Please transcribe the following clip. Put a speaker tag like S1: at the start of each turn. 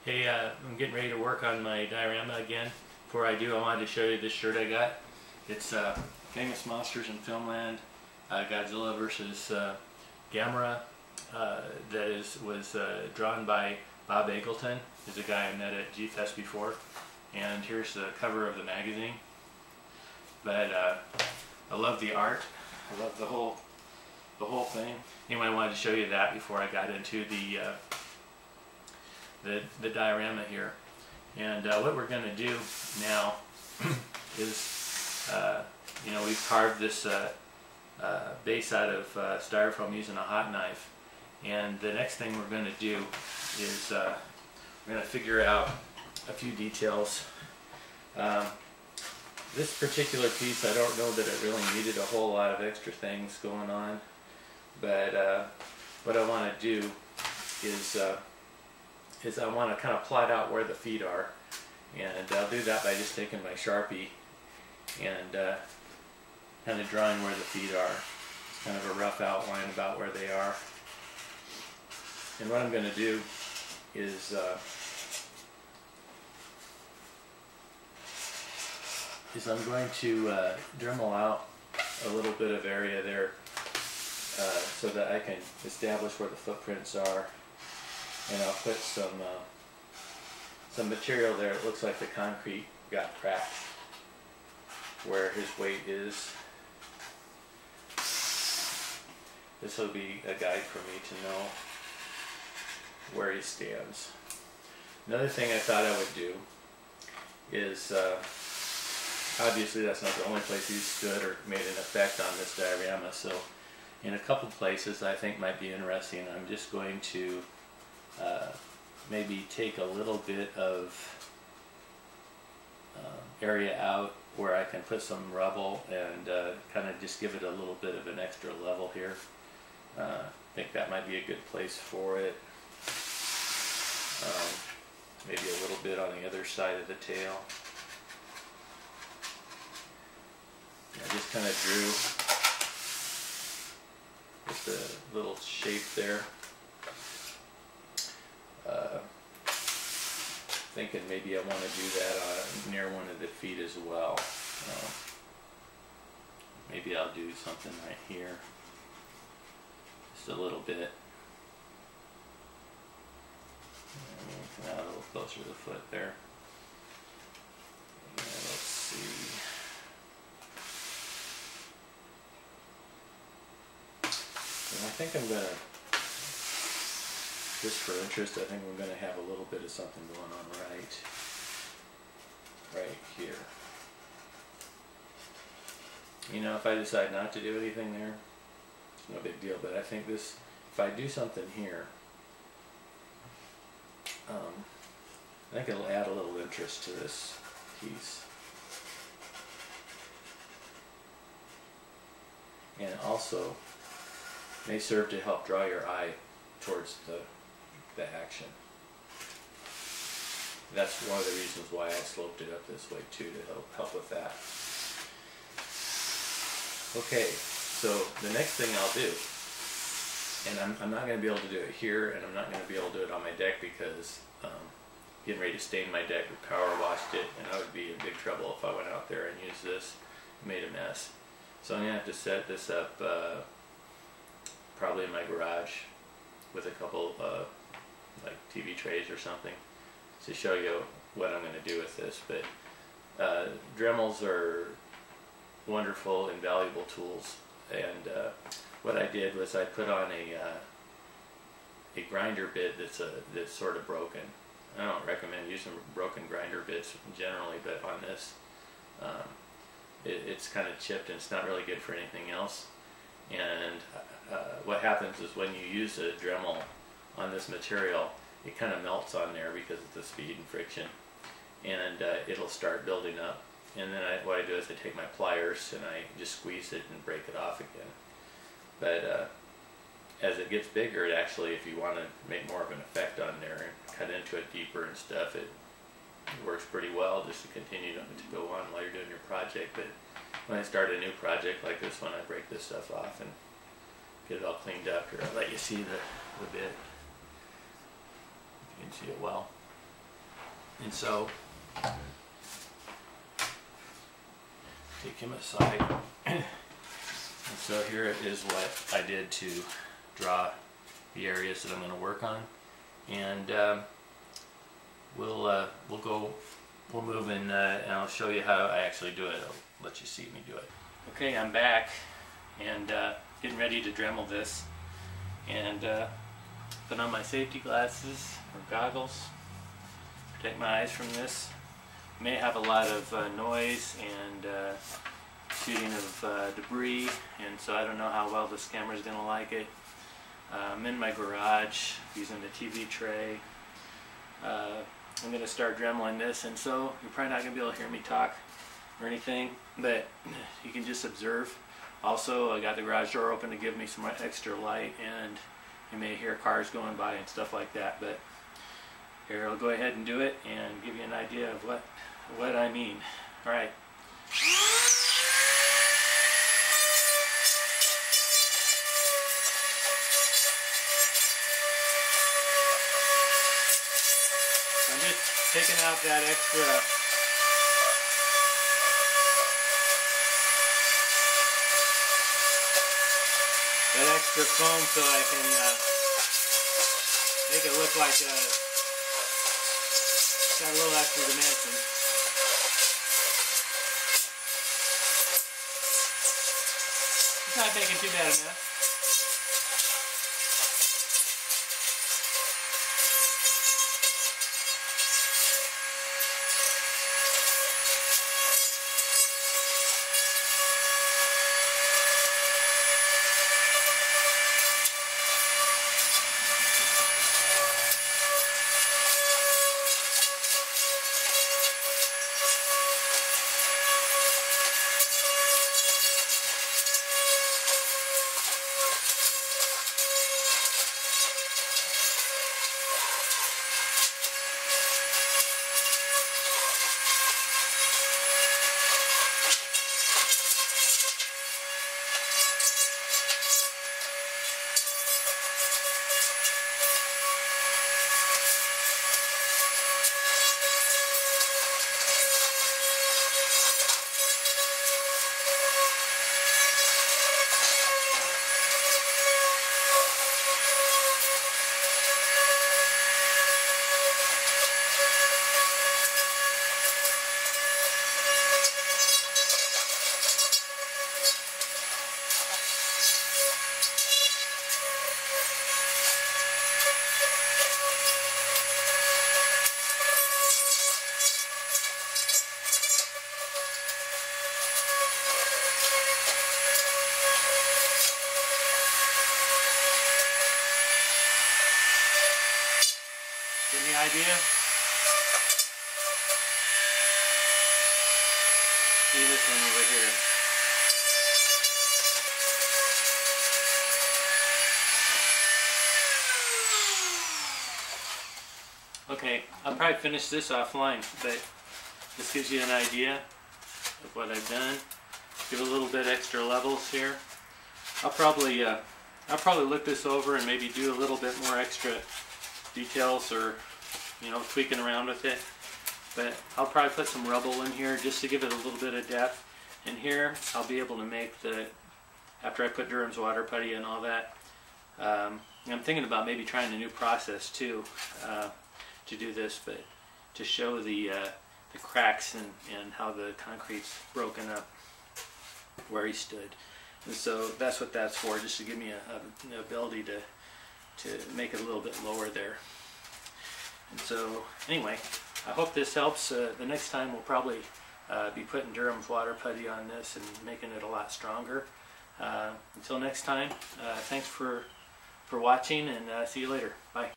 S1: Hey, I'm getting ready to work on my diorama again. Before I do, I wanted to show you this shirt I got. It's Famous Monsters in Filmland, Godzilla versus Gamera. Was drawn by Bob Eggleton. He's a guy I met at G-Fest before. And here's the cover of the magazine. But I love the art. I love the whole thing. Anyway, I wanted to show you that before I got into the diorama here. And what we're going to do now is, we've carved this base out of styrofoam using a hot knife. And the next thing we're going to do is we're going to figure out a few details. This particular piece, I don't know that it really needed a whole lot of extra things going on. But what I want to do is I want to kind of plot out where the feet are, and I'll do that by just taking my Sharpie and kind of drawing where the feet are. It's kind of a rough outline about where they are. And what I'm going to do is I'm going to dremel out a little bit of area there so that I can establish where the footprints are. And I'll put some material there. It looks like the concrete got cracked where his weight is. This will be a guide for me to know where he stands. Another thing I thought I would do is, obviously that's not the only place he stood or made an effect on this diorama, so in a couple places I think might be interesting, I'm just going to maybe take a little bit of area out where I can put some rubble and kind of just give it a little bit of an extra level here. I think that might be a good place for it. Maybe a little bit on the other side of the tail. I just kind of drew just a little shape there. Thinking maybe I want to do that near one of the feet as well. Maybe I'll do something right here. Just a little bit. And come out a little closer to the foot there. And let's see. And I think I'm going to, just for interest, I think we're going to have a little bit of something going on right here. You know, if I decide not to do anything there, it's no big deal, but I think this, if I do something here, I think it'll add a little interest to this piece. And also may serve to help draw your eye towards the action. That's one of the reasons why I sloped it up this way too, to help with that. Okay, so the next thing I'll do, and I'm not going to be able to do it here, and I'm not going to be able to do it on my deck because getting ready to stain my deck, we power washed it, and I would be in big trouble if I went out there and used this, made a mess. So I'm going to have to set this up probably in my garage with a couple like TV trays or something to show you what I'm going to do with this. But Dremels are wonderful and valuable tools, and what I did was I put on a grinder bit that's sort of broken. I don't recommend using broken grinder bits generally, but on this it's kind of chipped and it's not really good for anything else. And what happens is when you use a Dremel on this material, it kind of melts on there because of the speed and friction, and it'll start building up. And then what I do is I take my pliers and I just squeeze it and break it off again. But as it gets bigger, it actually, if you want to make more of an effect on there and cut into it deeper and stuff, it works pretty well just to continue to go on while you're doing your project. But when I start a new project like this one, I break this stuff off and get it all cleaned up. Here, I'll let you see the bit. You can see it well. And so, take him aside. And so here is what I did to draw the areas that I'm going to work on. And we'll move in and I'll show you how I actually do it. I'll let you see me do it. Okay, I'm back and getting ready to Dremel this, and put on my safety glasses or goggles, protect my eyes from this. May have a lot of noise and shooting of debris, and so I don't know how well this camera is going to like it. I'm in my garage using the TV tray. I'm going to start Dremeling this, and so you're probably not going to be able to hear me talk or anything, but you can just observe. Also, I got the garage door open to give me some extra light, and you may hear cars going by and stuff like that, but here, I'll go ahead and do it and give you an idea of what I mean. All right. I'm just taking out that extra foam so I can make it look like it's got a little extra dimension. It's not making too bad a mess. Any idea? See this one over here. Okay, I'll probably finish this offline, but this gives you an idea of what I've done. Give a little bit extra levels here. I'll probably look this over and maybe do a little bit more extra details, or tweaking around with it, but I'll probably put some rubble in here just to give it a little bit of depth. And here I'll be able to make after I put Durham's water putty and all that, I'm thinking about maybe trying a new process too to do this, but to show the cracks and how the concrete's broken up where he stood. And so that's what that's for, just to give me an ability to make it a little bit lower there. And so anyway, I hope this helps. The next time we'll probably be putting Durham's water putty on this and making it a lot stronger. Until next time, thanks for watching, and see you later. Bye.